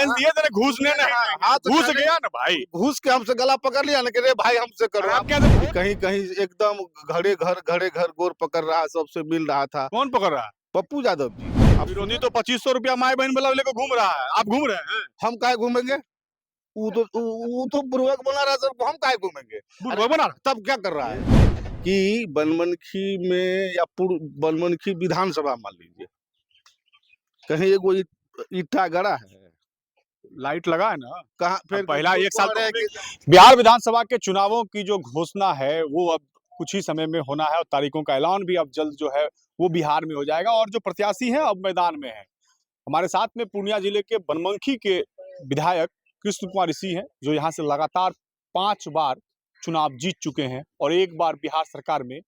Challenge दिए थे, घूसने नहीं देंगे। हाँ, तो घुस चैलेंज- गया ना भाई। घूस के हमसे गला पकड़ लिया ना कि रे भाई हमसे करो। आप क्या थे? कहीं कहीं एकदम घड़े घर गोर पकड़ रहा, सबसे मिल रहा था। कौन पकड़ रहा है? पप्पू यादव जी। अब विरोधी तो 2500 रुपया माई बहन वाला लेकर घूम रहा है, आप घूम रहे हैं? हम काहे घूमेंगे? वो तो बुर्बक बना रहा है सर, हम काहे घूमेंगे? बुर्बक बना रहा तब क्या कर रहा है कि बनमनखी में या बनमनखी विधानसभा मान लीजिए, कहीं एगो ईटा गड़ा है, लाइट लगा है ना। कहाँ फिर पहला एक साल है तो बिहार विधानसभा के चुनावों की जो घोषणा है वो अब कुछ ही समय में होना है और तारीखों का ऐलान भी अब जल्द जो है वो बिहार में हो जाएगा और जो प्रत्याशी हैं अब मैदान में हैं। हमारे साथ में पूर्णिया जिले के बनमनखी के विधायक कृष्ण कुमार ऋषि हैं जो यहाँ से लगातार 5 बार चुनाव जीत चुके हैं और एक बार बिहार सरकार में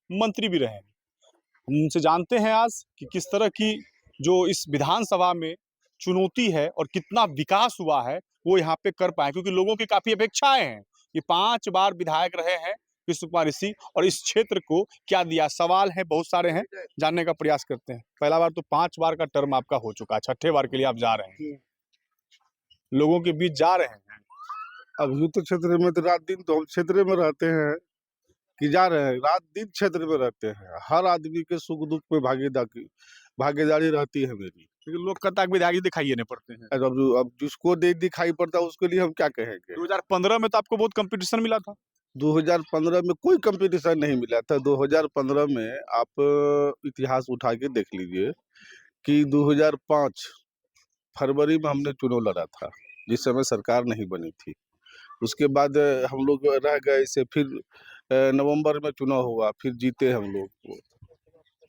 मंत्री भी रहे हैं। हम उनसे जानते हैं आज कि किस तरह की जो इस विधानसभा में चुनौती है और कितना विकास हुआ है वो यहाँ पे कर पाए, क्योंकि लोगों की काफी अपेक्षाएं हैं। ये 5 बार विधायक रहे हैं कृष्ण कुमार ऋषि और इस क्षेत्र को क्या दिया, सवाल है बहुत सारे हैं, जानने का प्रयास करते हैं। पहला बार तो 5 बार का टर्म आपका हो चुका है, 6ठे बार के लिए आप जा रहे हैं, लोगों के बीच जा रहे हैं। अभी तो क्षेत्र में तो रात दिन तो हम क्षेत्र में रहते हैं कि जा रहे हैं, रात दिन क्षेत्र में रहते हैं। हर आदमी के सुख दुख में भागीदारी रहती है मेरी। क्योंकि लोग कब तक विधायक दिखाई नहीं पड़ते हैं। अब जिसको नहीं दिखाई पड़ता उसके लिए हम क्या कहेंगे। 2015 में तो आपको बहुत कंपटीशन मिला था। 2015 में कोई कंपटीशन नहीं मिला था। 2015 में आप इतिहास उठा के देख लीजिए कि 2005 फरवरी में हमने चुनाव लड़ा था, जिस समय सरकार नहीं बनी थी। उसके बाद हम लोग रह गए से, फिर नवंबर में चुनाव हुआ, फिर जीते हम लोग।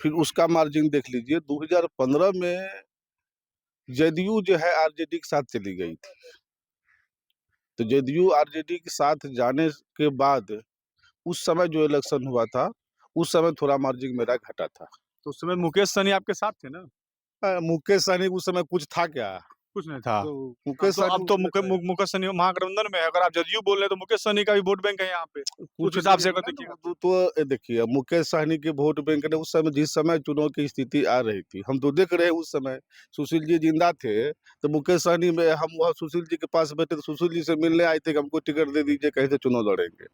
फिर उसका मार्जिन देख लीजिए, 2015 में जदयू जो है आरजेडी के साथ चली गई थी। तो जदयू आरजेडी के साथ जाने के बाद उस समय जो इलेक्शन हुआ था उस समय थोड़ा मार्जिन मेरा घटा था। तो उस समय मुकेश सहनी आपके साथ थे ना? मुकेश सहनी उस समय कुछ था क्या? कुछ नहीं था। तो मुकेश सहनी अब तो मुकेश सहनी महागठबंधन में है। अगर आप जदयू बोल रहे हैं तो मुकेश सहनी का भी वोट बैंक है यहाँ पे, कुछ हिसाब से अगर देखिएगा तो देखिए मुकेश सहनी के वोट बैंक ने उस समय, जिस समय चुनाव की स्थिति आ रही थी, हम तो देख रहे हैं उस समय सुशील जी जिंदा थे तो मुकेश सहनी में हम वहाँ सुशील जी के पास बैठे तो सुशील जी से मिलने आए थे कि हमको टिकट दे दीजिए, कहीं से चुनाव लड़ेंगे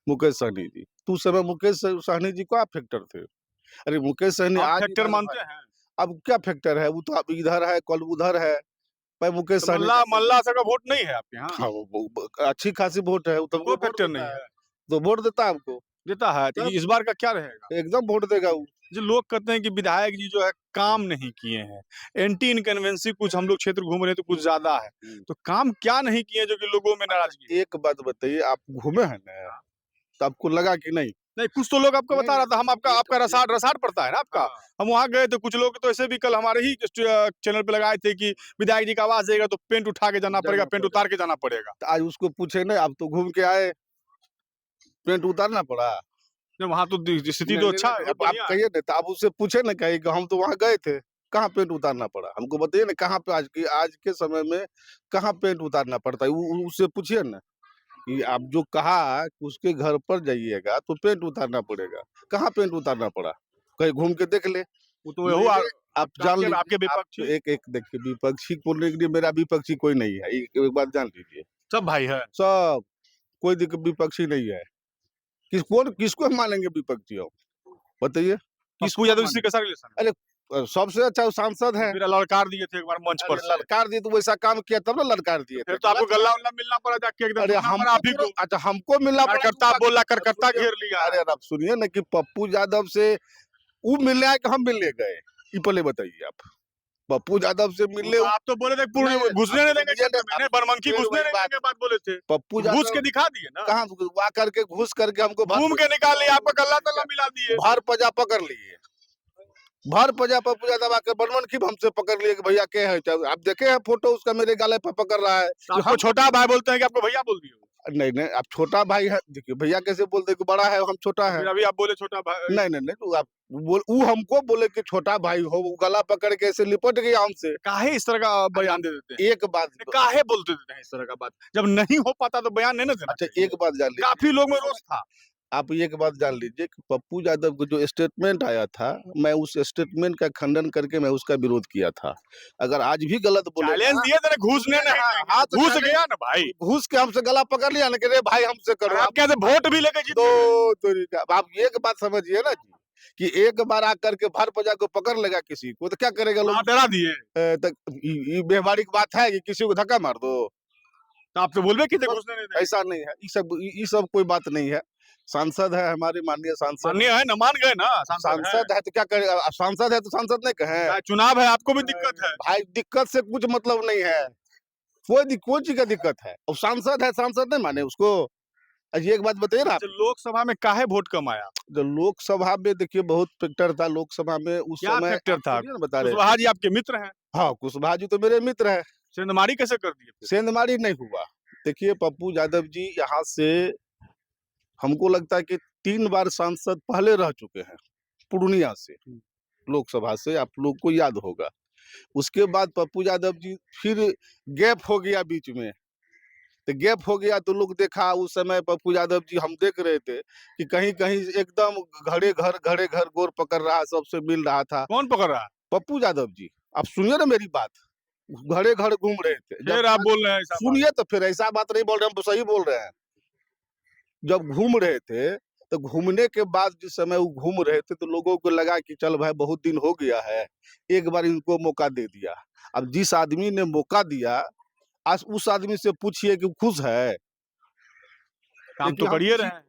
मुकेश सहनी जी। तो उस समय मुकेश सहनी जी क्या फैक्टर थे? अरे मुकेश सहनी आज फैक्टर मानते हैं। अब क्या फैक्टर है? वो तो अब इधर है, कल उधर है। भाई मुकेश सहनी मल्ला सर का वोट नहीं है आपके यहाँ? हाँ, अच्छी खासी वोट है, कोई फैक्टर नहीं है तो वोट देता है हमको, देता है। तो इस बार का क्या रहेगा? एकदम वोट देगा वो। जो लोग कहते हैं कि विधायक जी जो है काम नहीं किए हैं, एंटी इनकन्वेंसी कुछ हम लोग क्षेत्र घूम रहे हैं तो कुछ ज्यादा है, तो काम क्या नहीं किए जो कि लोगों में नाराजगी? एक बात बताइए, आप घूमे हैं ना तो आपको लगा कि नहीं? नहीं, कुछ तो लोग आपको बता रहा था, हम आपका रसाड़ पड़ता है ना आपका। हम वहाँ गए तो कुछ लोग तो ऐसे भी कल हमारे ही चैनल पे लगाए थे कि विधायक जी का आवाज देगा तो पेंट उठा के जाना पड़ेगा, पेंट उतार के जाना पड़ेगा। तो आज उसको पूछे ना, आप तो घूम के आए, पेंट उतारना पड़ा? वहाँ तो स्थिति तो अच्छा है। आप कहिए ना, तो आप उससे पूछे ना, कहीं हम तो वहाँ गए थे, कहाँ पेंट उतारना पड़ा? हमको बताइए ना, कहाँ पे आज के समय में कहाँ पेंट उतारना पड़ता है? उससे पूछिए ना कि आप जो कहा कि उसके घर पर जाइएगा तो पेंट उतारना पड़ेगा, कहाँ पेंट उतारना पड़ा? कहीं घूम के देख ले। वो तो आप जान लीजिए, आपके विपक्षी एक देखिए, विपक्षी बोलने के लिए मेरा विपक्षी कोई नहीं है, एक बात जान लीजिए। सब भाई है, सब कोई विपक्षी नहीं है। किसको हम मानेंगे विपक्षी? हो बताइए, किसको यादव जी कैसा रिलेशन? अरे सबसे अच्छा सांसद है। फिर ललकार दिए थे एक बार मंच पर, ललकार दिए तो वैसा काम किया तब ना ललकार दिए। फिर तो आपको गल्ला उल्ला मिलना पड़ा जाके एकदम। अरे हम आप ही को, अच्छा हमको मिलना पड़ा, करता बोला करता घेर लिया। अरे अब सुनिए ना कि पप्पू यादव से वो मिलने आए कि हम मिलने गए, ये पहले बताइए आप। पप्पू यादव से मिलने, आप तो बोले थे पूर्ण घुसने नहीं देंगे, बनमनखी घुसने नहीं देंगे बात बोले थे। पप्पू घुस के दिखा दिए ना, कहाँ वहाँ करके घुस करके हमको घूम के निकाल लिया, आपको गल्ला तल्ला मिला दिए, भर पजा पकड़ लिए, भर पजा पप्पू यादव आकर बनमनखी हमसे पकड़ लिए कि भैया क्या है। आप देखे हैं फोटो उसका, मेरे गाले पर पकड़ रहा है। आपको छोटा भाई बोलते हैं कि आपको भैया बोल दिए? नहीं, आप छोटा भाई है, देखिए भैया कैसे बोलते कि बड़ा है, हम छोटा है। अभी आप बोले छोटा भाई। नहीं, तो आप वो हमको बोले कि छोटा भाई हो, वो गला पकड़ के ऐसे लिपट गया हमसे। काहे इस तरह का बयान दे देते हैं? एक बात, काहे बोलते देते हैं इस तरह का बात? जब नहीं हो पाता तो बयान नहीं ना देना। अच्छा एक बात जान लीजिए, काफी लोग में रोष था, आप एक बात जान लीजिए कि पप्पू यादव का जो स्टेटमेंट आया था, मैं उस स्टेटमेंट का खंडन करके मैं उसका विरोध किया था। अगर आज भी गलत बोलेगा, चैलेंज दिए थे घूसने सुनिए ना, नहीं हाँ, देंगे, हाँ, तो तो घुस चैलेंज गया ना भाई। घूस के हमसे गला पकड़ लिया ना कि रे भाई हमसे करो। अरे आप क्या वोट भी लेके जीत तो गए। तरीका आप एक बात समझिए ना जी, कि एक बार आकर के भर पजा को पकड़ लेगा किसी को तो क्या करेगा लोग? आप डरा दिए, तो ये व्यवहारिक बात है कि किसी को धक्का मार दो, तो आप तो बोलबे कि थे सब घुसने नहीं देंगे। ऐसा नहीं है। ये सब कोई बात नहीं है। सांसद है, हमारे माननीय सांसद माननीय है ना, मान गए ना, सांसद है। सांसद है तो क्या करेगा? अब सांसद है तो सांसद नहीं कहें? चाहे चुनाव है, आपको भी दिक्कत है। भाई दिक्कत से कुछ मतलब नहीं है, कोई चीज का दिक्कत है। अब सांसद है, सांसद नहीं माने उसको? अच्छा एक बात बताइए ना, अच्छा, लोकसभा में काहे वोट कम आया? जो लोकसभा में देखिए बहुत फैक्टर था लोकसभा में उस क्या समय। फैक्टर आप था? सुनिए ना, बता रहे हैं। कुशवाहा जी आपके मित्र हैं, हाँ, कुशवाहा जी तो मेरे मित्र है। सेंधमारी कैसे कर दिए फिर? सेंधमारी नहीं हुआ। देखिए पप्पू यादव जी यहाँ से हमको लगता है कि 3 बार सांसद पहले रह चुके हैं, पूर्णिया से, लोकसभा से, आप लोग को याद होगा। उसके बाद पप्पू यादव जी फिर गैप हो गया बीच में, तो गैप हो गया तो लोग देखा उस समय पप्पू यादव जी, हम देख रहे थे कि कहीं-कहीं एकदम घड़े घर गोर पकड़ रहा, सबसे मिल रहा था। कौन पकड़ रहा है? पप्पू यादव जी, आप सुनिए ना मेरी बात, घड़े घर घूम रहे थे। जब फिर आप बोल रहे हैं ऐसा बात? सुनिए तो फिर ऐसा बात नहीं बोल रहे, हम तो सही बोल रहे हैं। जब घूम रहे थे, तो घूमने के बाद जिस समय वो घूम रहे थे, तो लोगों को लगा कि चल भाई बहुत दिन हो गया है, एक बार इनको मौका दे दिया। अब जिस आदमी ने मौका दिया, आज उस आदमी से पूछिए कि वो खुश है? काम देखिए तो करिए रहे हैं।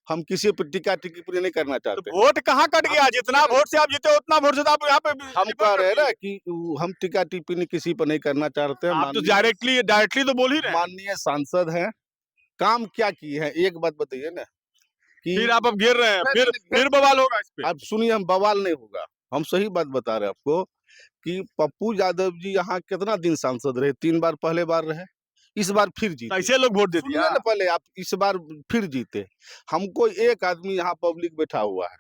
हम किसी पे टिप्पणी नहीं करना तो चाहते। वोट कहाँ कट गया? जितना वोट से आप जीते उतना वोट से तो आप यहाँ पे हम डिपेंड कह रहे हैं करती ना है। कि हम टिप्पणी किसी पर नहीं करना चाहते हैं। आप तो डायरेक्टली डायरेक्टली तो बोल ही रहे हैं। माननीय सांसद हैं, काम क्या किए हैं? एक बात बताइए ना कि फिर आप अब घेर रहे हैं, नहीं, फिर नहीं, फिर बवाल होगा इस पे। आप सुनिए, हम बवाल नहीं होगा, हम सही बात बता रहे हैं आपको कि पप्पू यादव जी यहाँ कितना दिन सांसद रहे? 3 बार, पहले बार रहे, इस बार फिर तो जीते। ऐसे लोग वोट दे सुनिए दिया। ना पहले आप, इस बार फिर जीते। हमको एक आदमी यहाँ पब्लिक बैठा हुआ है,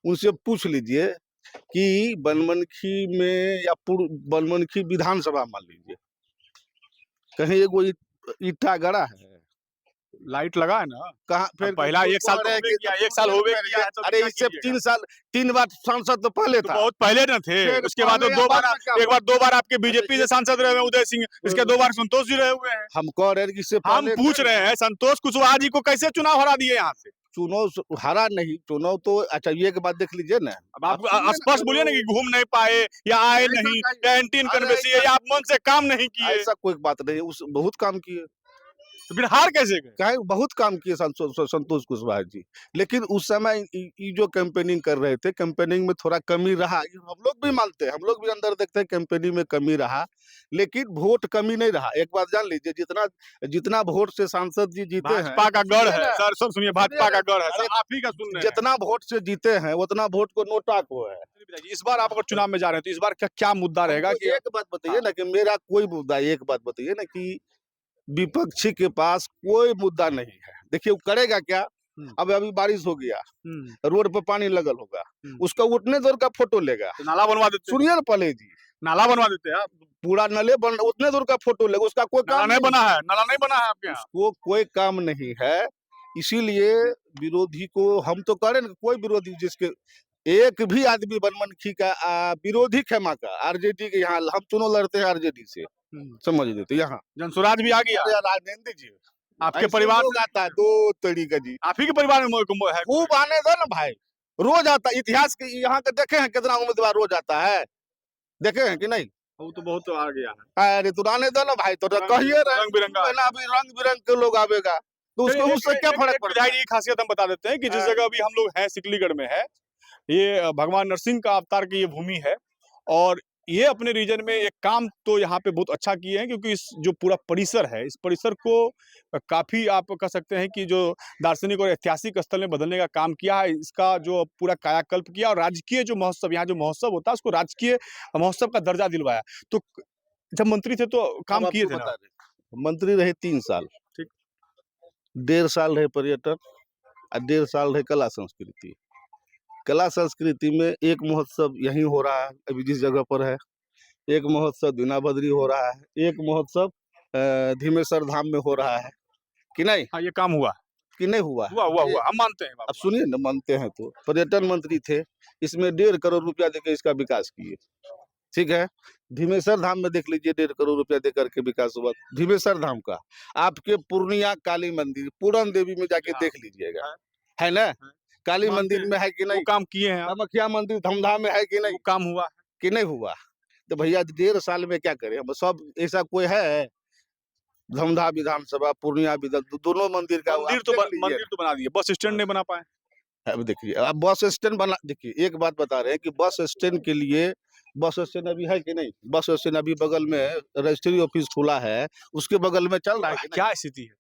उनसे पूछ लीजिए कि बनमनखी में या बनमनखी विधानसभा मान लीजिए, कहीं एगो ईंटा गड़ा है? लाइट लगा है ना? कहाँ अब फिर पहला कोई 1 साल कह तो रहे हैं होबे कि किया, 1 साल सुनिए ना होबे मेरे, किया है, तो अभी अरे क्या इससे कीजिएगा? 3 साल, 3 बार सांसद तो पहले तो था। बहुत पहले ना थे, फिर उसके बाद तो पहले या 2 बार बाद में क्या एक हुआ? बार 2 बार आपके बीजेपी अच्छा से सांसद रहे हुए हैं उदय सिंह, इसके 2 बार संतोष जी रहे हुए हैं। हम कह रहे हैं कि इससे हम पहले पूछ थे रहे ना, हैं संतोष कुशवाहा जी को कैसे चुनाव हरा दिए यहाँ से? हरा नहीं, चुनाव तो अच्छा ये एक बात देख लीजिए ना। अब आप आप सुनिए ना, स्पष्ट बोलिए ना कि घूम नहीं पाए या आए ऐसा नहीं कहीं, या एंटी अरे इनकम्बेंसी है या आप मन से काम नहीं किए, ऐसा कोई बात नहीं है, उस बहुत काम किए। तो फिर हार कैसे गए? काहे बहुत काम किए संतोष कुशवाहा जी। लेकिन उस समय ये जो कैंपेनिंग कर रहे थे, कैंपेनिंग में थोड़ा कमी रहा, ये हम लोग भी मानते हैं, हम लोग भी अंदर देखते हैं कैंपेनिंग में कमी रहा, लेकिन वोट कमी नहीं रहा। एक बात जान लीजिए, जितना जितना वोट से सांसद जी जीते हैं, भाजपा का गढ़ सुनिए है ना, सर, सब सुनिए, सुनिए भाजपा ना, का गढ़ है अरे सर, आप ही का सुन रहे हैं। जितना वोट से जीते हैं उतना वोट को नोटा को है। पिताजी, इस बार आप अगर चुनाव में जा रहे हैं तो इस बार का क्या मुद्दा रहेगा हमको कि एक बात बताइए हाँ, ना कि मेरा कोई मुद्दा, एक बात बताइए ना कि विपक्षी के पास कोई मुद्दा नहीं है। देखिए वो करेगा क्या? हम्म, अब अभी बारिश हो गया, हम्म, रोड पे पानी लगल होगा, हम्म। उसका उतने दूर का फोटो लेगा। तो नाला बनवा देते हैं, सुनिए ना पहले जी, नाला बनवा देते हैं आप। पूरा नले बन उतने दूर का फोटो लेगा, उसका कोई नाला काम नहीं नहीं, बना है, नाला नहीं बना है आपके यहाँ। उसको कोई काम नहीं है। इसीलिए विरोधी को हम तो करें ना, कोई विरोधी जिसके एक भी आदमी बनमनखी का विरोधी खेमा का आरजेडी के यहाँ, हम चुनाव लड़ते हैं आरजेडी से, समझ लेते यहाँ। जनसुराज भी आ गया अरे यार राजनीति दीजिए, आपके ऐसे परिवार लोग से, आता है दो तरीका जी, आप ही के परिवार में है। खूब आने दो ना भाई, रोज आता है। इतिहास के यहाँ के देखे हैं कितना उम्मीदवार रोज आता है, देखे हैं कि नहीं? वो तो बहुत आ गया है, अरे तू आने दो ना भाई, तो कहिए रहे रंग बिरंगा। पहले अभी रंग बिरंग के लोग आवेगा तो उसको उससे क्या फर्क पड़ता विधायक की खासियत हम बता देते हैं कि जिस है? जगह अभी हम लोग हैं सिकलीगढ़ में है, ये भगवान नरसिंह का अवतार की ये भूमि है और ये अपने रीजन में एक काम तो यहाँ पे बहुत अच्छा किए हैं क्योंकि इस जो पूरा परिसर है, इस परिसर को काफी आप कह सकते हैं कि जो दार्शनिक और ऐतिहासिक स्थल में बदलने का काम किया है, इसका जो पूरा कायाकल्प किया और राजकीय जो महोत्सव, यहाँ जो महोत्सव होता है उसको राजकीय महोत्सव का दर्जा दिलवाया। तो जब मंत्री थे तो काम अब किए आपको थे ना? बता दें, मंत्री रहे 3 साल, ठीक। 1.5 साल रहे पर्यटन और 1.5 साल रहे कला संस्कृति। कला संस्कृति में एक महोत्सव यहीं हो रहा है अभी जिस जगह पर है, एक महोत्सव दीनाबद्री हो रहा है, एक महोत्सव धीमेश्वर धाम में हो रहा है कि नहीं? हाँ, ये काम हुआ। कि नहीं हुआ है? हुआ हुआ ये हुआ, हम मानते हैं अब बाबू। सुनिए न, मानते हैं तो पर्यटन मंत्री थे, इसमें 1.5 करोड़ रुपया देके इसका विकास किए, ठीक है। भीमेश्वर धाम में देख लीजिए 1.5 करोड़ रुपया दे करके विकास हुआ भीमेश्वर धाम का। आपके पूर्णिया काली मंदिर पूरन देवी में जाके हाँ, देख लीजिएगा, है, है ना? है, काली मानते मंदिर हैं, में है कि वो नहीं? काम किए हैं आप, कामाख्या मंदिर धमधा में है कि वो नहीं? काम हुआ। कि नहीं हुआ? तो भैया 1.5 साल में क्या करें हम सब, ऐसा कोई है? धमधा विधानसभा पूर्णिया विधान दोनों मंदिर का आप देख लीजिए। मंदिर तो बना दिए, बस स्टैंड नहीं बना पाए। अब देखिए अब बस स्टैंड बना, देखिए एक बात बता रहे हैं कि बस स्टैंड के लिए बस स्टैंड अभी है कि नहीं? बस स्टैंड अभी बगल में रजिस्ट्री ऑफिस खुला है, उसके बगल में चल रहा है कि नहीं? क्या स्थिति है?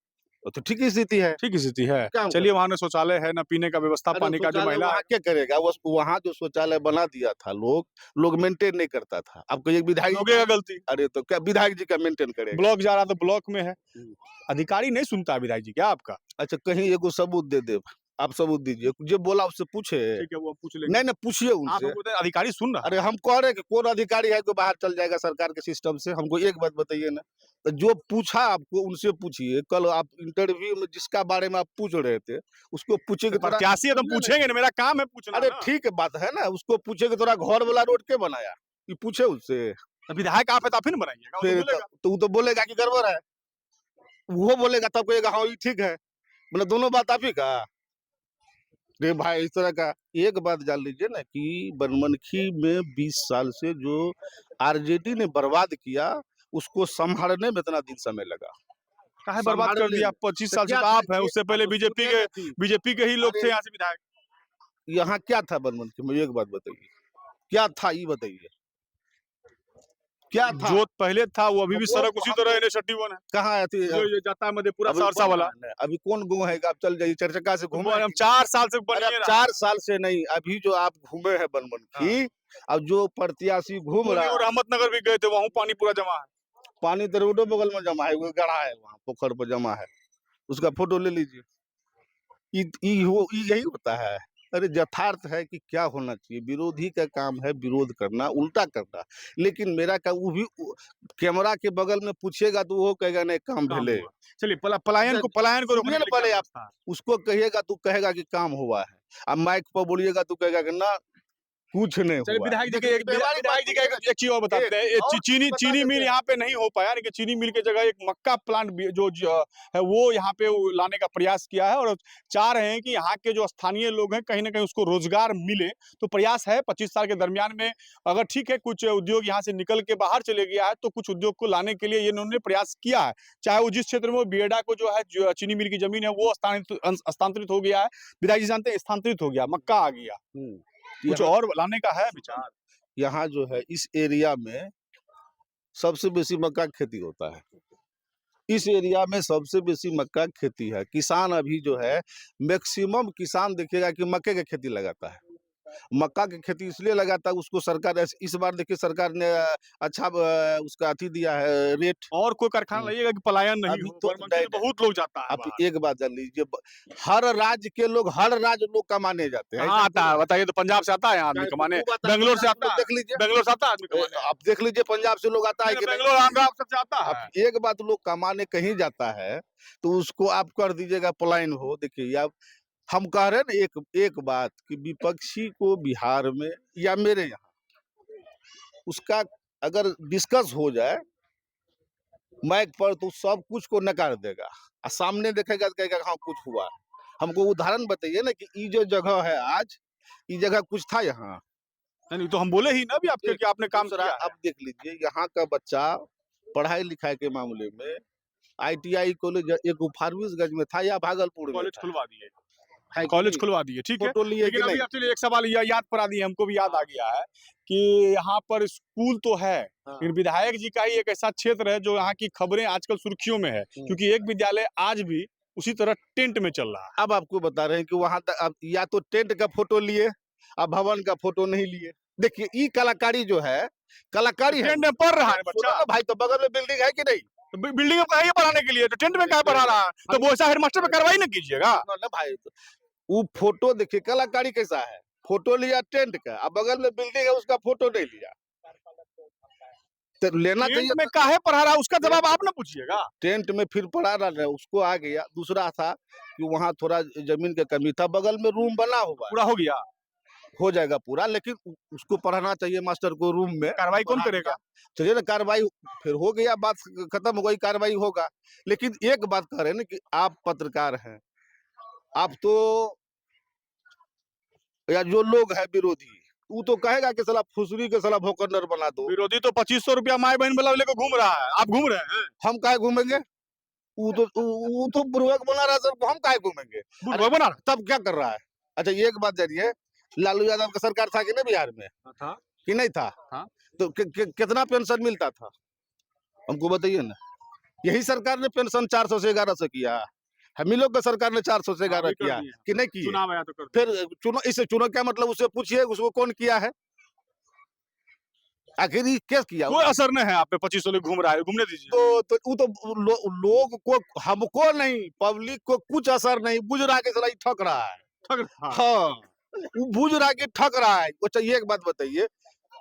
तो ठीक ही स्थिति है। ठीक स्थिति है। काम चलिए, करें। वहाँ ना शौचालय है, ना पीने का व्यवस्था, अरे पानी का जो शौचालय महिला वहाँ है। क्या करेगा? वो वहाँ जो शौचालय बना दिया था लोग मेंटेन नहीं करता था। अब कहिए विधायक लोगों का गलती। अरे तो क्या विधायक जी का मेंटेन करेगा? ब्लॉक जा रहा तो ब्लॉक में है। हम्म। अधिकारी नहीं सुनता है विधायक जी क्या आपका? अच्छा कहीं एगो सबूत दे दे, आप सबूत दीजिए, जो बोला उससे पूछे। ठीक है, वो हम पूछ लेंगे। नहीं नहीं पूछिए आप उनसे। हमको बताइए, अधिकारी सुन रहा अरे है? हम कह रहे हैं कि कौन अधिकारी है जो बाहर चल जाएगा सरकार के सिस्टम से? हमको एक बात बताइए ना। तो जो पूछा आपको उनसे पूछिए, कल आप इंटरव्यू में जिसका बारे में आप पूछ रहे थे उसको पूछे कि थोड़ा प्रत्याशी है तो हम सुनिए ना। पूछेंगे ना, मेरा काम है पूछना अरे ना। ठीक है बात है ना, उसको पूछे कि थोड़ा घर वाला रोड के बनाया, ये पूछे उससे। तो विधायक आप है तो आप ही ना बनाइएगा, वो तो फिर बोलेगा। तो वो तो बोलेगा कि गड़बड़ है, वो बोलेगा तब कहेगा हाँ ये ठीक है, मतलब दोनों बात आप ही का। रे भाई इस तरह का एक बात जान लीजिए ना कि बनमनखी में 20 साल से जो आरजेडी ने बर्बाद किया, उसको संभालने में इतना दिन समय लगा। काहे बर्बाद कर संभालने दिया? में 25 तो साल से क्या तो था आप हैं, ये, उससे आप पहले तो सुनिए ना कि बीजेपी के ही लोग थे अरे यहाँ से विधायक। यहाँ क्या था बनमनखी में, एक बात बताइए, क्या था ये बताइए, क्या था? जो पहले था वो अभी भी वो सड़क उसी हम तरह तो NH-31 है, कहाँ है जो ये जाता है मधेपुरा अभी सहरसा बन रहा वाला। है ना, अभी कौन गाँव है कि आप चल जाइए चरचक्का से तो घूमे हम कि नहीं? 4 साल से बन अरे अब ही रहा 4 है। साल से नहीं, अभी जो आप घूमे हैं हाँ। बनमनखी, अब जो प्रत्याशी घूम पूर्वी रहा और है, अहमदनगर भी गए थे, वहाँ पानी पूरा जमा है। पानी तो रोडो बगल में जमा है, वो गढ़ा है वहाँ पोखर पर जमा है, उसका फोटो ले लीजिए। यही होता है। अरे यथार्थ है कि क्या होना चाहिए, विरोधी का काम है विरोध करना, उल्टा करना। लेकिन मेरा का वो भी कैमरा के बगल में पूछेगा तो वो कहेगा नहीं काम काम भेले। हुआ। चलिए, पलायन को रोकने सुनिए के ना लिए क्या पहले आप, व्यवस्था है? उसको कहिएगा तो कहेगा कि काम हुआ है, अब माइक पर बोलिएगा तो कहेगा कि ना कुछ नहीं चलिए, हुआ। देखिए व्यवहारिक बात विधायक जी का बोलिए ना। एक चीज और बताते हैं। ये और चीनी बता चीनी देते मिल हैं। यहाँ पे नहीं हो पाया, यानी कि चीनी मिल की जगह एक मक्का प्लांट है वो यहाँ पे लाने का प्रयास किया है, और चाह रहे हैं कि यहाँ के जो स्थानीय लोग हैं कहीं ना कहीं उसको रोजगार मिले। तो प्रयास है 25 साल के दरमियान में, अगर ठीक है कुछ उद्योग यहाँ से निकल के बाहर चले गया है तो कुछ उद्योग को लाने के लिए ये इन्होंने प्रयास किया है। चाहे वो जिस क्षेत्र में वो बियडा को जो है चीनी मिल की जमीन है वो स्थानांतरित हो गया है, विधायक जी जानते हैं, स्थानांतरित हो गया, मक्का आ गया। कुछ यहाँ और लाने का है विचार? यहाँ जो है इस एरिया में सबसे बेसी मक्का की खेती होता है। इस एरिया में सबसे बेसी मक्का की खेती है। किसान अभी जो है मैक्सिमम किसान देखिएगा कि मक्के की खेती लगाता है। मक्का की खेती इसलिए लगाता है, उसको सरकार इस बार देखिए सरकार ने अच्छा उसका अथी दिया है रेट। और कोई कारखाना लाइएगा कि पलायन नहीं अभी हो? तो बनमनखी तो बहुत लोग जाता है आप बाहर। एक बात जान लीजिए, हर राज्य लोग कमाने जाते हैं। कहाँ आता है बताइए? तो पंजाब से आता है यहाँ आदमी कमाने, बेंगलोर से आता है, देख लीजिए, बेंगलोर से आता है आदमी कमाने। आप देख लीजिए पंजाब से लोग आता है कि नहीं? बेंगलोर आंध्रा सबसे आता अब है। एक बात लोग कमाने कहीं जाता है तो उसको आप कर दीजिएगा पलायन हो। देखिए आप, हम कह रहे हैं ना एक बात कि विपक्षी को बिहार में या मेरे यहाँ उसका अगर डिस्कस हो जाए माइक पर तो सब कुछ को नकार देगा, और सामने देखेगा तो कहेगा हाँ कुछ हुआ। हमको उदाहरण बताइए ना कि ये जो जगह है आज, ये जगह कुछ था यहाँ? नहीं तो हम बोले ही ना अभी आपके कि आपने काम दूसरा किया है। अब देख लीजिए यहाँ का बच्चा पढ़ाई लिखाई के मामले में ITI कॉलेज एक फारबिसगंज में था या भागलपुर में कॉलेज था, खुलवा दिए, है कि कॉलेज नहीं? खुलवा दिए, ठीक है। फोटो लिए लेकिन कि अभी नहीं? एक्चुअली एक सवाल याद पड़ा दिए, हमको भी याद आ गया है कि यहाँ पर स्कूल तो है, हाँ। लेकिन विधायक जी का ही एक ऐसा क्षेत्र है जो यहाँ की खबरें आजकल सुर्खियों में है, क्योंकि एक विद्यालय आज भी उसी तरह टेंट में चल रहा है। अब आपको बता रहे हैं कि वहां तक अब या तो टेंट का फोटो लिए, अब भवन का फोटो नहीं लिए। देखिए ये कलाकारी जो है, कलाकारी है। टेंट में पढ़ रहा है सुनो बच्चा, ना भाई, तो बगल में बिल्डिंग है कि नहीं? तो बिल्डिंग में कहीं पढ़ाने के लिए, तो टेंट में कहाँ पढ़ा रहा है? तो वो ऐसा हेडमास्टर पे कार्रवाई ना कीजिएगा। सुनो ना भाई, वो फोटो देखिए कलाकारी कैसा है, फोटो लिया टेंट का, अब बगल में बिल्डिंग है उसका फोटो नहीं लिया। तो लेना चाहिए। टेंट में काहे पढ़ा रहा है उसका जवाब आप ना पूछिएगा। टेंट में फिर पड़ा रहा है, उसको आ गया। दूसरा था कि वहाँ थोड़ा जमीन का कमी था, बगल में रूम बना हुआ है, पूरा हो गया, हो जाएगा पूरा, लेकिन उसको पढ़ाना चाहिए मास्टर को रूम में। कार्रवाई कौन पढ़ा करेगा? दिया। चलिए ना, कार्रवाई फिर हो गया, बात खत्म हो गई, कार्रवाई होगा। लेकिन एक बात कह रहे हैं ना कि आप पत्रकार हैं, आप तो, या जो लोग हैं विरोधी, वो तो कहेगा कि साला फुसरी के साला भोकंडर बना दो। विरोधी तो 2500 रुपया माए बहन वाला लेकर घूम रहा है, आप घूम रहे हैं। हम काहे घूमेंगे? वो तो बुर्बक बना रहा है सर, हम काहे घूमेंगे? बुढ़ अरे बना तब क्या कर रहा है? अच्छा एक बात जानिए, लालू यादव का सरकार था कि नहीं बिहार में, रहा था। कि नहीं था? हाँ। तो कितना पेंशन मिलता था, हमको बताइए ना। यही सरकार ने पेंशन 400 से 1100 किया। हम ही लोग का सरकार ने 400 से हाँ, 11 वही कर किया दिए। कि नहीं किए? चुनाव आया तो कर दिए। फिर चुनो, इससे चुनो क्या मतलब? उससे पूछिए उसको कौन किया है, आखिर ये क्या किया? कोई असर नहीं है आप पे, 2500 लोग घूम रहा है, घूमने दीजिए। लोग को, हमको नहीं, पब्लिक को कुछ असर नहीं, बुझ रहा के साला ये ठग रहा है। ठग रहा है। हाँ, वो बुझ रहा कि ठग रहा है। अच्छा एक बात बताइए,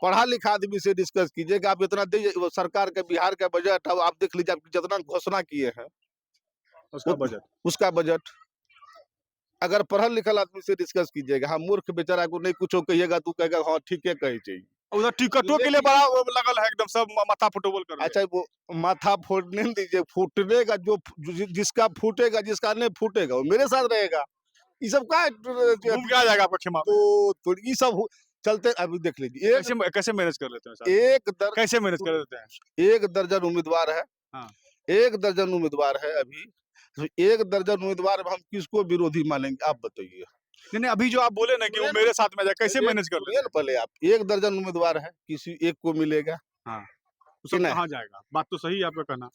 पढ़ा लिखा आदमी से डिस्कस कीजिए कि आप इतना दीजिए, वो सरकार का बिहार का बजट है, आप देख लीजिए, आप जितना घोषणा किए हैं उसका बजट। उसका बजट, अगर पढ़ल लिखल आदमी से डिस्कस कीजिएगा, हाँ, मूर्ख बेचारा को नहीं कुछ कहिएगा तो कहेगा हाँ ठीक है कही चाहिए। उधर टिकटों के लिए बड़ा वो लगल है, एकदम सब माथा फुटबॉल कर रहे हैं। अच्छा वो माथा फोड़ने नहीं दीजिए, फूटने का जिसका फूटेगा, जिसका नहीं फूटेगा वो मेरे साथ रहेगा। ये सब का घूम के आ जाएगा आपका खेमा में। तो ये सब चलते। अभी देख लीजिए, कैसे कैसे मैनेज कर लेते हैं साहब? कैसे मैनेज कर लेते हैं? एक दर्जन उम्मीदवार है। हाँ। एक दर्जन उम्मीदवार है अभी, तो एक दर्जन उम्मीदवार में हम किसको विरोधी मानेंगे, आप बताइए। नहीं नहीं, अभी जो आप बोले ना कि वो मेरे साथ में जाए, कैसे मैनेज कर सुनिए लेते ना पहले आप, एक दर्जन उम्मीदवार है, किसी एक को मिलेगा हैं? हाँ, तो कि सब नहीं? कहाँ जाएगा? बात तो सही है आपका कहना।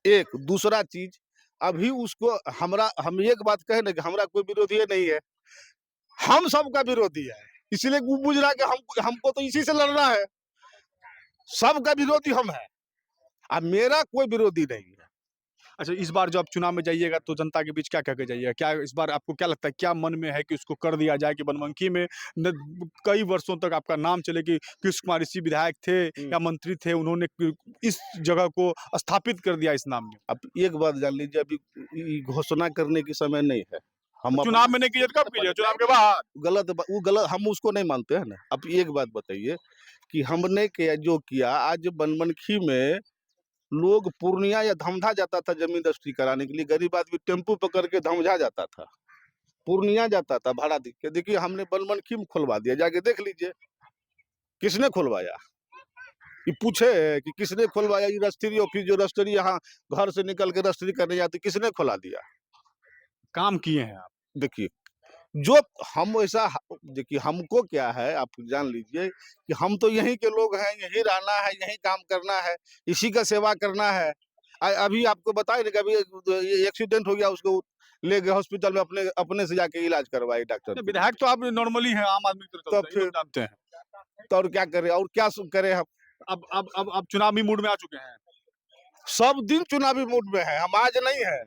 एक दूसरा चीज, अभी उसको हम एक बात कहे ना कि हमारा कोई विरोधी नहीं है, हम सबका विरोधी है। इसलिए वो बुझ रहा है कि हमको तो इसी से लड़ना है, सबका विरोधी हम है, अब मेरा कोई विरोधी नहीं है। अच्छा, इस बार जो आप चुनाव में जाइएगा तो जनता के बीच क्या कह के जाइएगा? क्या इस बार आपको क्या लगता है, क्या मन में है कि उसको कर दिया जाए कि बनमनखी में कई वर्षों तक आपका नाम चले कि कृष्ण कुमार ऋषि विधायक थे या मंत्री थे, उन्होंने इस जगह को स्थापित कर दिया इस नाम में। अब एक बात जान लीजिए, अभी घोषणा करने की समय नहीं है। हम चुनाव में नहीं कीजिए तो कब कीजिए? चुनाव के बाद। वो गलत, हम उसको नहीं मानते हैं ना। अब एक बात बताइए कि हमने जो किया, आज बनमनखी में लोग पूर्णिया या धमधा जाता था जमीन रजिस्ट्री कराने के लिए, गरीब आदमी टेम्पू पकड़ के धमधा जाता था, पूर्णिया जाता था भाड़ा दे के। देखिए हमने बनमनखी में खुलवा दिया, जाके देख लीजिए किसने खुलवाया। ये पूछे कि किसने खुलवाया, ये रजिस्ट्री ऑफिस जो रजिस्ट्री यहाँ घर से निकल के रजिस्ट्री करने जाती, किसने खुला दिया? काम किए हैं आप। देखिए जो हम ऐसा, देखिए हमको क्या है, आप जान लीजिए कि हम तो यहीं के लोग हैं, यहीं रहना है, यहीं काम करना है, इसी का सेवा करना है। अभी आपको बताए ना कि अभी एक्सीडेंट हो गया, उसको ले गए हॉस्पिटल में, अपने अपने से जाके इलाज करवाए डॉक्टर। विधायक तो आप नॉर्मली हैं, आम आदमी की तरह तो चलते हैं, ये फिर लोग जानते हैं। तो और क्या करे, और क्या करे हम? अब चुनावी मूड में आ चुके हैं। सब दिन चुनावी मूड में है हम, आज नहीं है,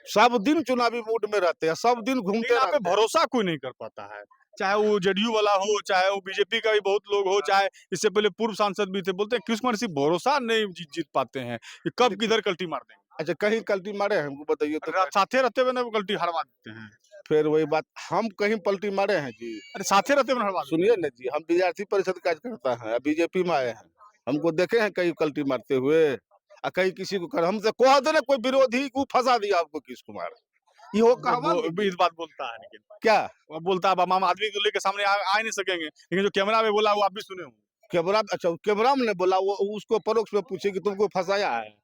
सब दिन चुनावी मूड में रहते हैं, सब दिन घूमते लेकिन आप पे रहते हैं। भरोसा कोई नहीं कर पाता है, चाहे वो जेडीयू वाला हो, चाहे वो बीजेपी का भी बहुत लोग हो, चाहे इससे पहले पूर्व सांसद भी थे, बोलते हैं कृष्ण कुमार सिंह भरोसा नहीं जीत पाते हैं, कि कब किधर कल्टी मार देंगे। अच्छा कहीं कल्टी मारे हैं हमको बताइए तो? साथे रहते हुए ना वो कल्टी हरवा देते हैं। फिर वही बात, हम कहीं पलटी मारे हैं जी? अरे साथे रहते हुए हरवा देते सुनिए ना जी, हम विद्यार्थी परिषद कार्यकर्ता हैं, बीजेपी में आए हैं, हमको देखे हैं कहीं कल्टी मारते हुए? कहीं किसी को हमसे कह दे ना कोई विरोधी को फंसा दिया आपको कृष्ण कुमार, ये हो कहावत इस बात बोलता है, लेकिन क्या? वो बोलता है आम आदमी को लेकर सामने आ नहीं सकेंगे, लेकिन जो कैमरा में बोला वो आप भी सुने होंगे। कैमरा, अच्छा कैमरा में ने बोला, वो उसको परोक्ष में पूछे कि तुमको फंसाया है।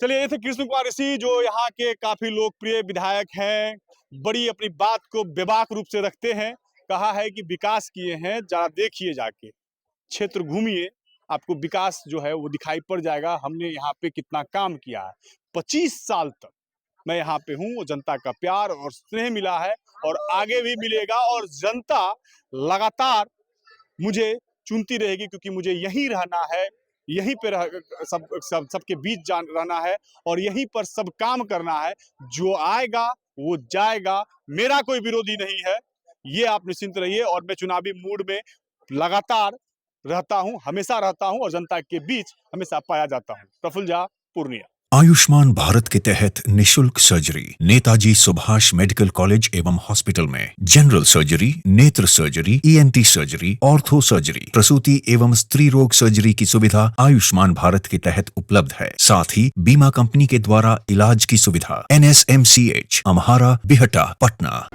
चलिए, ये थे कृष्ण कुमार ऋषि, जो यहाँ के काफी लोकप्रिय विधायक हैं, बड़ी अपनी बात को बेबाक रूप से रखते हैं। कहा है कि विकास किए हैं, जरा देखिए जाके, क्षेत्र घूमिए, आपको विकास जो है वो दिखाई पड़ जाएगा, हमने यहाँ पे कितना काम किया है। 25 साल तक मैं यहाँ पे हूँ, वो जनता का प्यार और स्नेह मिला है और आगे भी मिलेगा, और जनता लगातार मुझे चुनती रहेगी, क्योंकि मुझे यहीं रहना है, यहीं पे सबके बीच रहना है, और यहीं पर सब काम करना है। जो आएगा वो जाएगा, मेरा कोई विरोधी नहीं है, ये आप निश्चिंत रहिए। और मैं चुनावी मूड में लगातार रहता हूं, हमेशा रहता हूं और जनता के बीच हमेशा पाया जाता हूं। प्रफुल्ल झा, पूर्णिया। आयुष्मान भारत के तहत निशुल्क surgery Netaji Subhash medical college एवं हॉस्पिटल में जनरल सर्जरी, नेत्र surgery, ENT surgery, ortho surgery, प्रसूति एवं स्त्री रोग सर्जरी की सुविधा आयुष्मान भारत के तहत उपलब्ध है। साथ ही बीमा कंपनी के द्वारा इलाज की सुविधा। NSMCH, अम्हारा, बिहटा, पटना।